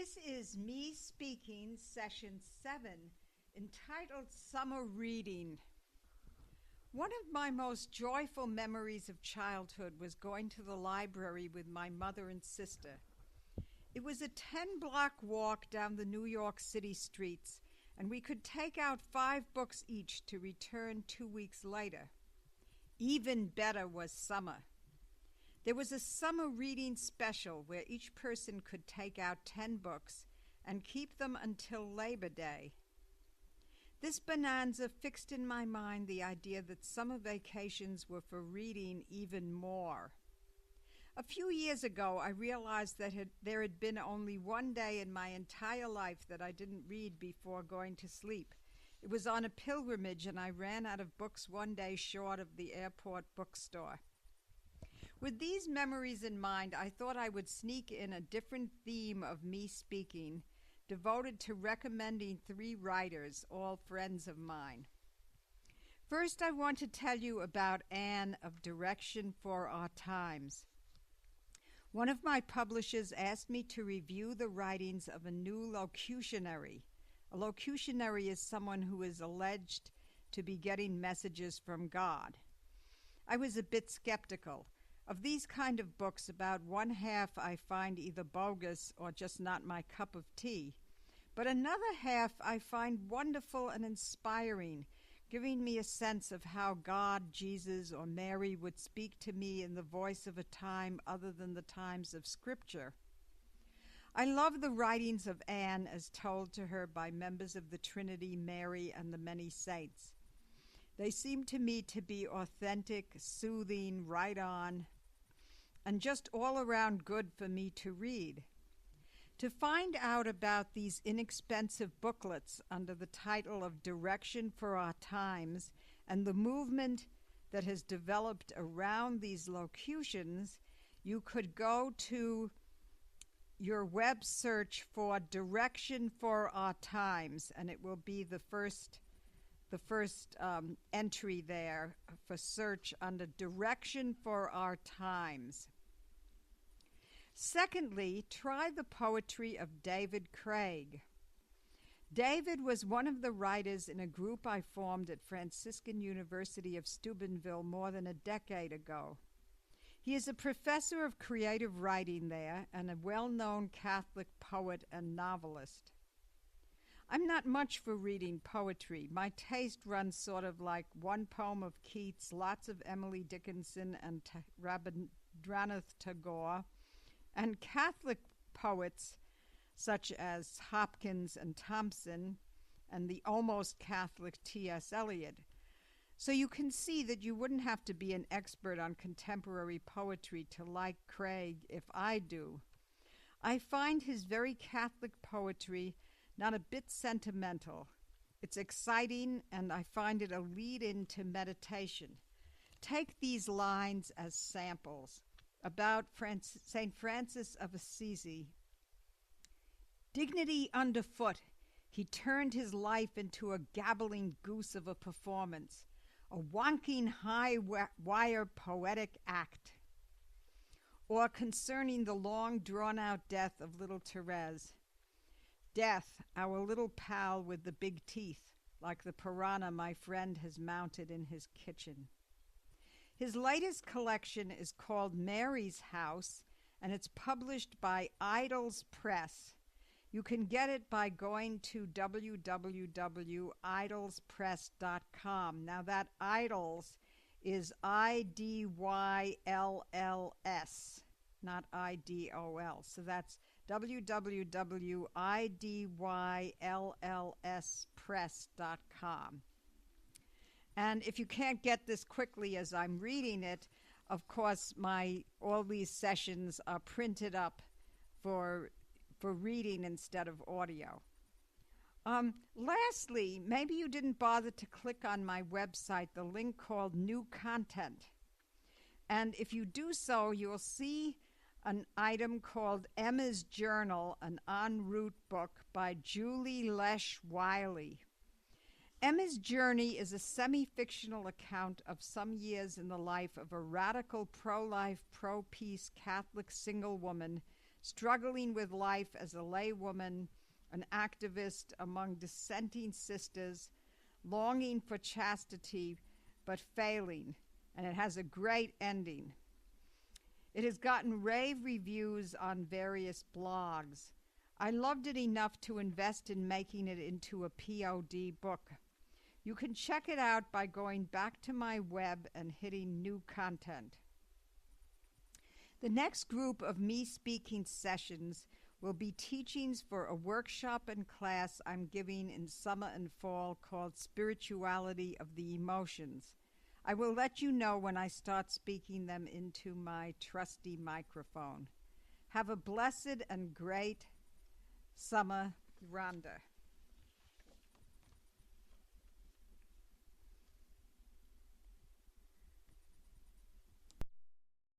This is me speaking, session 7, entitled Summer Reading. One of my most joyful memories of childhood was going to the library with my mother and sister. It was a 10-block walk down the New York City streets, and we could take out 5 books each to return 2 weeks later. Even better was summer. There was a summer reading special where each person could take out 10 books and keep them until Labor Day. This bonanza fixed in my mind the idea that summer vacations were for reading even more. A few years ago, I realized that there had been only one day in my entire life that I didn't read before going to sleep. It was on a pilgrimage, and I ran out of books one day short of the airport bookstore. With these memories in mind, I thought I would sneak in a different theme of me speaking, devoted to recommending 3 writers, all friends of mine. First, I want to tell you about Anne of Direction for Our Times. One of my publishers asked me to review the writings of a new locutionary. A locutionary is someone who is alleged to be getting messages from God. I was a bit skeptical. Of these kind of books, about one half I find either bogus or just not my cup of tea. But another half I find wonderful and inspiring, giving me a sense of how God, Jesus, or Mary would speak to me in the voice of a time other than the times of Scripture. I love the writings of Anne as told to her by members of the Trinity, Mary, and the many saints. They seem to me to be authentic, soothing, right on, and just all around good for me to read. To find out about these inexpensive booklets under the title of Direction for Our Times and the movement that has developed around these locutions, you could go to your web search for Direction for Our Times, and it will be the first entry there for search under Direction for Our Times. Secondly, try the poetry of David Craig. David was one of the writers in a group I formed at Franciscan University of Steubenville more than a decade ago. He is a professor of creative writing there and a well-known Catholic poet and novelist. I'm not much for reading poetry. My taste runs sort of like one poem of Keats, lots of Emily Dickinson and Rabindranath Tagore, and Catholic poets such as Hopkins and Thompson, and the almost Catholic T.S. Eliot. So you can see that you wouldn't have to be an expert on contemporary poetry to like Craig if I do. I find his very Catholic poetry not a bit sentimental. It's exciting, and I find it a lead-in to meditation. Take these lines as samples about St. Francis of Assisi. Dignity underfoot, he turned his life into a gabbling goose of a performance, a wonking high-wire poetic act. Or concerning the long drawn-out death of little Therese. Death, our little pal with the big teeth, like the piranha my friend has mounted in his kitchen. His latest collection is called Mary's House, and it's published by Idols Press. You can get it by going to www.idolspress.com. Now that Idols is IDYLLS, not IDOL. So that's www.idYLLspress.com. And if you can't get this quickly as I'm reading it, of course, all these sessions are printed up for reading instead of audio. Lastly, maybe you didn't bother to click on my website, the link called New Content. And if you do so, you'll see an item called Emma's Journal, an en route book by Julie Lesh Wiley. Emma's Journey is a semi-fictional account of some years in the life of a radical pro-life, pro-peace Catholic single woman struggling with life as a laywoman, an activist among dissenting sisters, longing for chastity but failing, and it has a great ending. It has gotten rave reviews on various blogs. I loved it enough to invest in making it into a POD book. You can check it out by going back to my web and hitting new content. The next group of me speaking sessions will be teachings for a workshop and class I'm giving in summer and fall called Spirituality of the Emotions. I will let you know when I start speaking them into my trusty microphone. Have a blessed and great summer, Rhonda.